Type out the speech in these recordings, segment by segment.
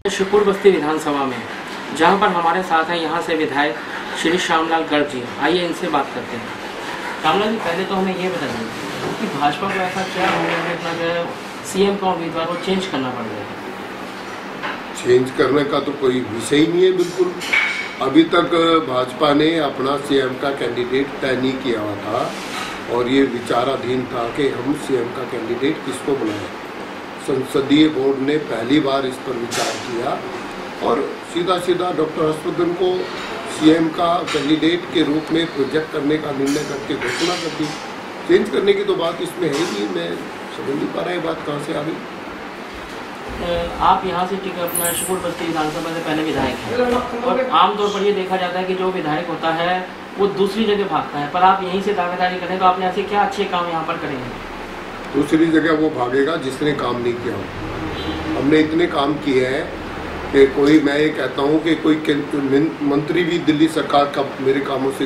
शिवपुर बस्ती विधानसभा में जहां पर हमारे साथ हैं यहां से विधायक श्री श्यामलाल गर्ग जी। आइए इनसे बात करते हैं। श्यामलाल जी, पहले तो हमें ये बताइए कि भाजपा को ऐसा क्या हो गया कि अपना जो है सीएम का उम्मीदवार को चेंज करना पड़ गया? चेंज करने का तो कोई विषय ही नहीं है। बिल्कुल अभी तक भाजपा ने अपना सीएम का कैंडिडेट तय नहीं किया हुआ था और ये विचाराधीन था कि हम सीएम का कैंडिडेट किसको बनाएं। संसदीय बोर्ड ने पहली बार इस पर विचार किया और सीधा सीधा डॉक्टर हर्षवर्धन को सीएम का कैंडिडेट के रूप में प्रोजेक्ट करने का निर्णय करके घोषणा कर दी। चेंज करने की तो बात इसमें है ही नहीं। मैं समझ नहीं पा रहा है बात कहाँ से आ गई। आप यहाँ से टिकट अपना शिवपुर बस्ती विधानसभा से पहले विधायक हैं और आमतौर पर ये देखा जाता है कि जो विधायक होता है वो दूसरी जगह भागता है, पर आप यहीं से दावेदारी करें तो आपने ऐसे क्या अच्छे काम यहाँ पर करेंगे? दूसरी जगह वो भागेगा जिसने काम नहीं किया। हमने इतने काम किए हैं कि कोई, मैं ये कहता हूँ कि कोई मंत्री भी दिल्ली सरकार का मेरे कामों से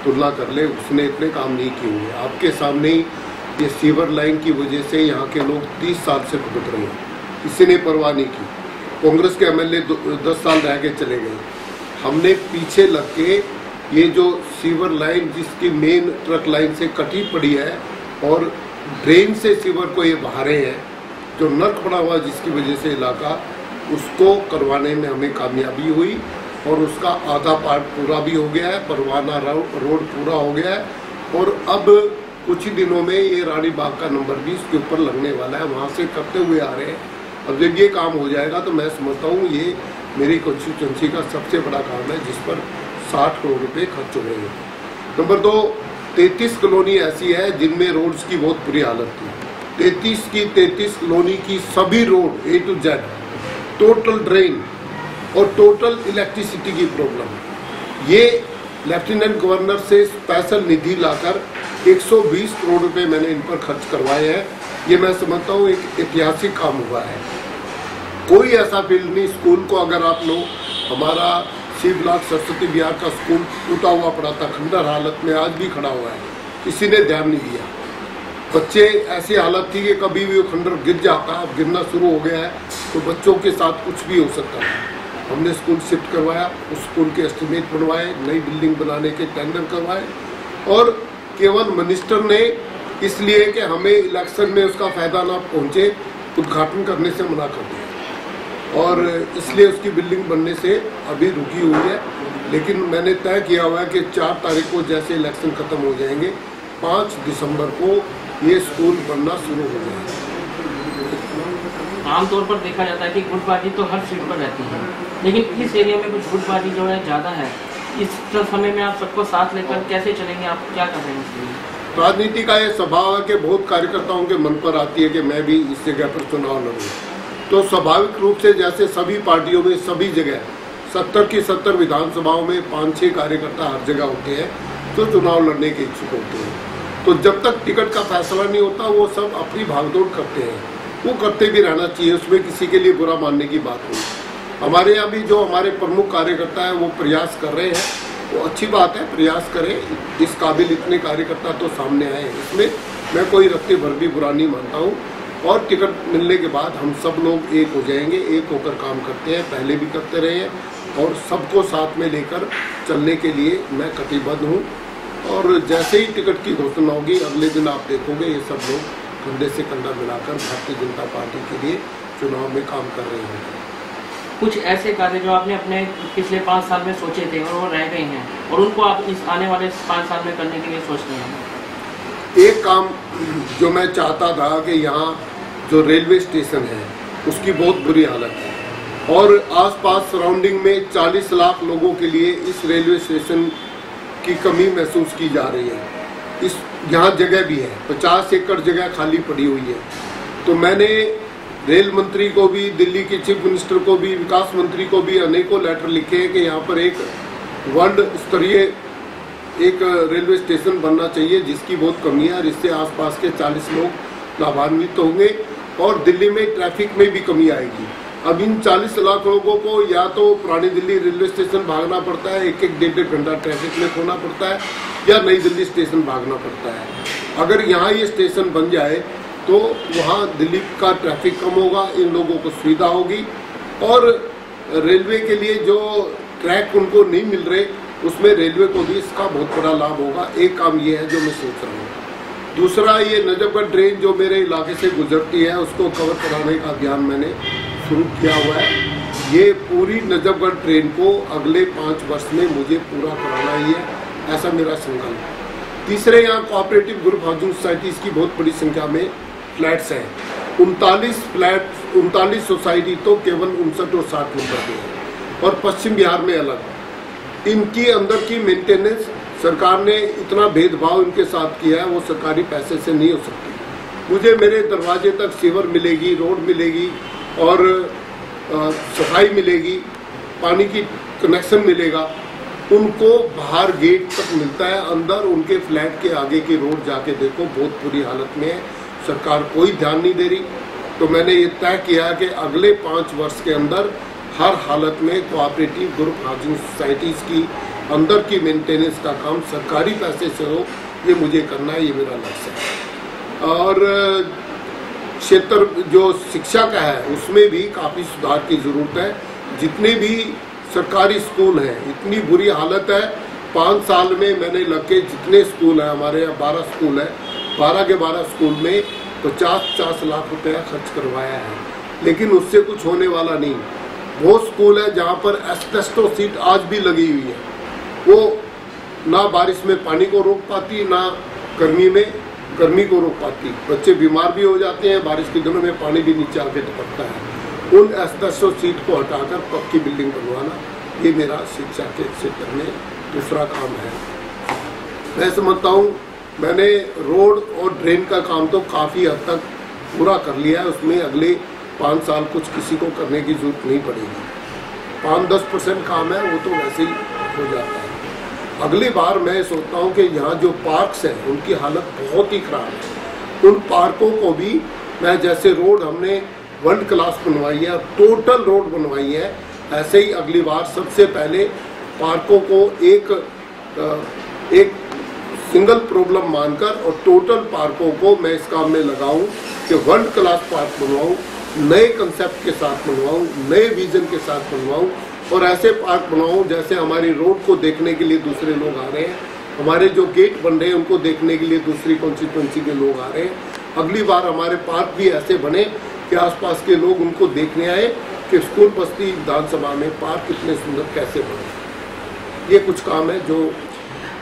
तुलना कर ले, उसने इतने काम नहीं किए हुए। आपके सामने ही ये सीवर लाइन की वजह से यहाँ के लोग 30 साल से भुगत रहे हैं, किसी ने परवाह नहीं की। कांग्रेस के एमएलए 10 साल रह के चले गए। हमने पीछे लग के ये जो सीवर लाइन जिसकी मेन ट्रक लाइन से कटी पड़ी है और ड्रेन से सीवर को ये बहा रहे हैं, जो नर्क पड़ा हुआ जिसकी वजह से इलाका, उसको करवाने में हमें कामयाबी हुई और उसका आधा पार्ट पूरा भी हो गया है। परवाना रोड पूरा हो गया है और अब कुछ ही दिनों में ये रानी बाग का नंबर भी इसके ऊपर लगने वाला है। वहाँ से करते हुए आ रहे हैं। अब जब ये काम हो जाएगा तो मैं समझता हूँ ये मेरी कॉन्स्टिट्यूंसी का सबसे बड़ा काम है जिस पर 60 करोड़ रुपये खर्च हो रहे हैं। नंबर 2, 33 कॉलोनी ऐसी है जिनमें रोड्स की बहुत बुरी हालत थी। 33 कॉलोनी की सभी road A to Z, total drain और टोटल इलेक्ट्रिसिटी की प्रॉब्लम। ये लेफ्टिनेंट गवर्नर से स्पेशल निधि लाकर 120 करोड़ रुपए मैंने इन पर खर्च करवाए हैं। ये मैं समझता हूँ एक ऐतिहासिक काम हुआ है। कोई ऐसा फील्ड नहीं। स्कूल को अगर आप लोग, हमारा सी ब्लॉक सरस्वती विहार का स्कूल टूटा हुआ पड़ा था, खंडर हालत में आज भी खड़ा हुआ है, किसी ने ध्यान नहीं दिया। बच्चे ऐसी हालत थी कि कभी भी वो खंडर गिर जाता, अब गिरना शुरू हो गया है तो बच्चों के साथ कुछ भी हो सकता है। हमने स्कूल शिफ्ट करवाया, उस स्कूल के एस्टिमेट बनवाए, नई बिल्डिंग बनाने के टेंडर करवाए और केवल मिनिस्टर ने इसलिए कि हमें इलेक्शन में उसका फायदा ना पहुँचे उद्घाटन करने से मना कर दिया और इसलिए उसकी बिल्डिंग बनने से अभी रुकी हुई है। लेकिन मैंने तय किया हुआ है कि 4 तारीख को जैसे इलेक्शन खत्म हो जाएंगे, 5 दिसंबर को ये स्कूल बनना शुरू हो जाएगा। आमतौर पर देखा जाता है कि गुटबाजी तो हर सीट पर रहती है, लेकिन इस एरिया में कुछ गुटबाजी जो है ज़्यादा है। इस समय में आप सबको साथ लेकर कैसे चलेंगे? आप क्या कर रहे हैं इसके लिए? राजनीति का ये स्वभाव है कि बहुत कार्यकर्ताओं के मन पर आती है कि मैं भी इस जगह पर चुनाव लड़ूँ। तो स्वाभाविक रूप से जैसे सभी पार्टियों में सभी जगह 70 की 70 विधानसभाओं में 5-6 कार्यकर्ता हर जगह होते हैं तो चुनाव लड़ने के इच्छुक होते हैं। तो जब तक टिकट का फैसला नहीं होता वो सब अपनी भागदौड़ करते हैं। वो करते भी रहना चाहिए, उसमें किसी के लिए बुरा मानने की बात नहीं। हमारे यहाँ भी जो हमारे प्रमुख कार्यकर्ता हैं वो प्रयास कर रहे हैं, वो अच्छी बात है, प्रयास करें। इस काबिल इतने कार्यकर्ता तो सामने आए हैं, इसमें मैं कोई रत्ते भर भी बुरा नहीं मानता हूँ। और टिकट मिलने के बाद हम सब लोग एक हो जाएंगे, एक होकर काम करते हैं, पहले भी करते रहे हैं और सबको साथ में लेकर चलने के लिए मैं कटिबद्ध हूँ। और जैसे ही टिकट की घोषणा होगी अगले दिन आप देखोगे ये सब लोग कंधे से कंधा मिलाकर भारतीय जनता पार्टी के लिए चुनाव में काम कर रहे हैं। कुछ ऐसे कार्य जो आपने अपने पिछले 5 साल में सोचे थे और वो रह गए हैं और उनको आप इस आने वाले 5 साल में करने के लिए सोच रहे हैं? एक काम जो मैं चाहता था कि यहाँ जो रेलवे स्टेशन है उसकी बहुत बुरी हालत है और आसपास सराउंडिंग में 40 लाख लोगों के लिए इस रेलवे स्टेशन की कमी महसूस की जा रही है। इस यहाँ जगह भी है, 50 एकड़ जगह खाली पड़ी हुई है। तो मैंने रेल मंत्री को भी, दिल्ली के चीफ मिनिस्टर को भी, विकास मंत्री को भी अनेकों लेटर लिखे हैं कि यहाँ पर एक वर्ल्ड स्तरीय एक रेलवे स्टेशन बनना चाहिए जिसकी बहुत कमी है और इससे आसपास के 40 लोग लाभान्वित होंगे और दिल्ली में ट्रैफिक में भी कमी आएगी। अब इन 40 लाख लोगों को या तो पुरानी दिल्ली रेलवे स्टेशन भागना पड़ता है, 1-1 घंटा ट्रैफिक में खोना पड़ता है, या नई दिल्ली स्टेशन भागना पड़ता है। अगर यहाँ ये स्टेशन बन जाए तो वहाँ दिल्ली का ट्रैफिक कम होगा, इन लोगों को सुविधा होगी और रेलवे के लिए जो ट्रैक उनको नहीं मिल रहे, उसमें रेलवे को भी इसका बहुत बड़ा लाभ होगा। एक काम ये है जो मैं सोच रहा हूँ। दूसरा, ये नजफगढ़ ट्रेन जो मेरे इलाके से गुजरती है उसको कवर कराने का अभियान मैंने शुरू किया हुआ है। ये पूरी नजफगढ़ ट्रेन को अगले 5 वर्ष में मुझे पूरा कराना ही है, ऐसा मेरा संकल्प है। तीसरे, यहाँ कोऑपरेटिव ग्रुप हाउसिंग सोसाइटीज़ की बहुत बड़ी संख्या में फ्लैट्स हैं। 39 सोसाइटी तो केवल 59 और 60 नंबर के हैं, और पश्चिम बिहार में अलग। इनकी अंदर की मेंटेनेंस सरकार ने इतना भेदभाव इनके साथ किया है, वो सरकारी पैसे से नहीं हो सकती। मुझे मेरे दरवाजे तक सीवर मिलेगी, रोड मिलेगी और सफाई मिलेगी, पानी की कनेक्शन मिलेगा। उनको बाहर गेट तक मिलता है, अंदर उनके फ्लैट के आगे की रोड जाके देखो बहुत बुरी हालत में है, सरकार कोई ध्यान नहीं दे रही। तो मैंने ये तय किया कि अगले 5 वर्ष के अंदर हर हालत में कोऑपरेटिव ग्रुप हाउसिंग सोसाइटीज़ की अंदर की मेंटेनेंस का काम सरकारी पैसे से हो, ये मुझे करना है, ये मेरा लक्ष्य है। और क्षेत्र जो शिक्षा का है उसमें भी काफ़ी सुधार की ज़रूरत है। जितने भी सरकारी स्कूल हैं, इतनी बुरी हालत है। 5 साल में मैंने लग के जितने स्कूल हैं, हमारे यहाँ 12 स्कूल हैं, 12 के 12 स्कूल में 50-50 लाख रुपया खर्च करवाया है, लेकिन उससे कुछ होने वाला नहीं। वो स्कूल है जहाँ पर एस्बेस्टोस सीट आज भी लगी हुई है, वो ना बारिश में पानी को रोक पाती, ना गर्मी में गर्मी को रोक पाती। बच्चे बीमार भी हो जाते हैं, बारिश के दिनों में पानी भी नीचे आके टपकता है। उन एस्बेस्टोस सीट को हटाकर पक्की बिल्डिंग बनवाना, ये मेरा शिक्षा के क्षेत्र में दूसरा काम है। मैं समझता हूँ मैंने रोड और ड्रेन का काम तो काफ़ी हद तक पूरा कर लिया है, उसमें अगले 5 साल कुछ किसी को करने की जरूरत नहीं पड़ेगी। 5-10% काम है, वो तो वैसे ही हो जाता है। अगली बार मैं सोचता हूँ कि यहाँ जो पार्क्स हैं उनकी हालत बहुत ही खराब है, उन पार्कों को भी मैं, जैसे रोड हमने वर्ल्ड क्लास बनवाई है, टोटल रोड बनवाई है, ऐसे ही अगली बार सबसे पहले पार्कों को एक सिंगल प्रॉब्लम मानकर और टोटल पार्कों को मैं इस काम में लगाऊं कि वर्ल्ड क्लास पार्क बनवाऊं, नए कंसेप्ट के साथ बनवाऊं, नए विजन के साथ बनवाऊं, और ऐसे पार्क बनाऊं जैसे हमारी रोड को देखने के लिए दूसरे लोग आ रहे हैं, हमारे जो गेट बन रहे हैं उनको देखने के लिए दूसरी कॉन्स्टिट्यूंसी के लोग आ रहे हैं। अगली बार हमारे पार्क भी ऐसे बने कि आसपास के लोग उनको देखने आए कि स्कूल बस्ती विधानसभा में पार्क इतने सुंदर कैसे बने। ये कुछ काम है जो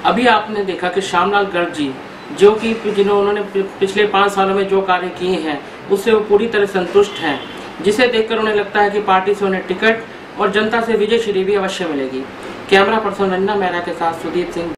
अभी आपने देखा कि श्यामलाल गर्ग जी, जो कि जिन्होंने पिछले 5 सालों में जो कार्य किए हैं उससे वो पूरी तरह संतुष्ट हैं, जिसे देखकर उन्हें लगता है कि पार्टी से उन्हें टिकट और जनता से विजय श्री भी अवश्य मिलेगी। कैमरा पर्सन रंजना मेहरा के साथ सुदीप सिंह।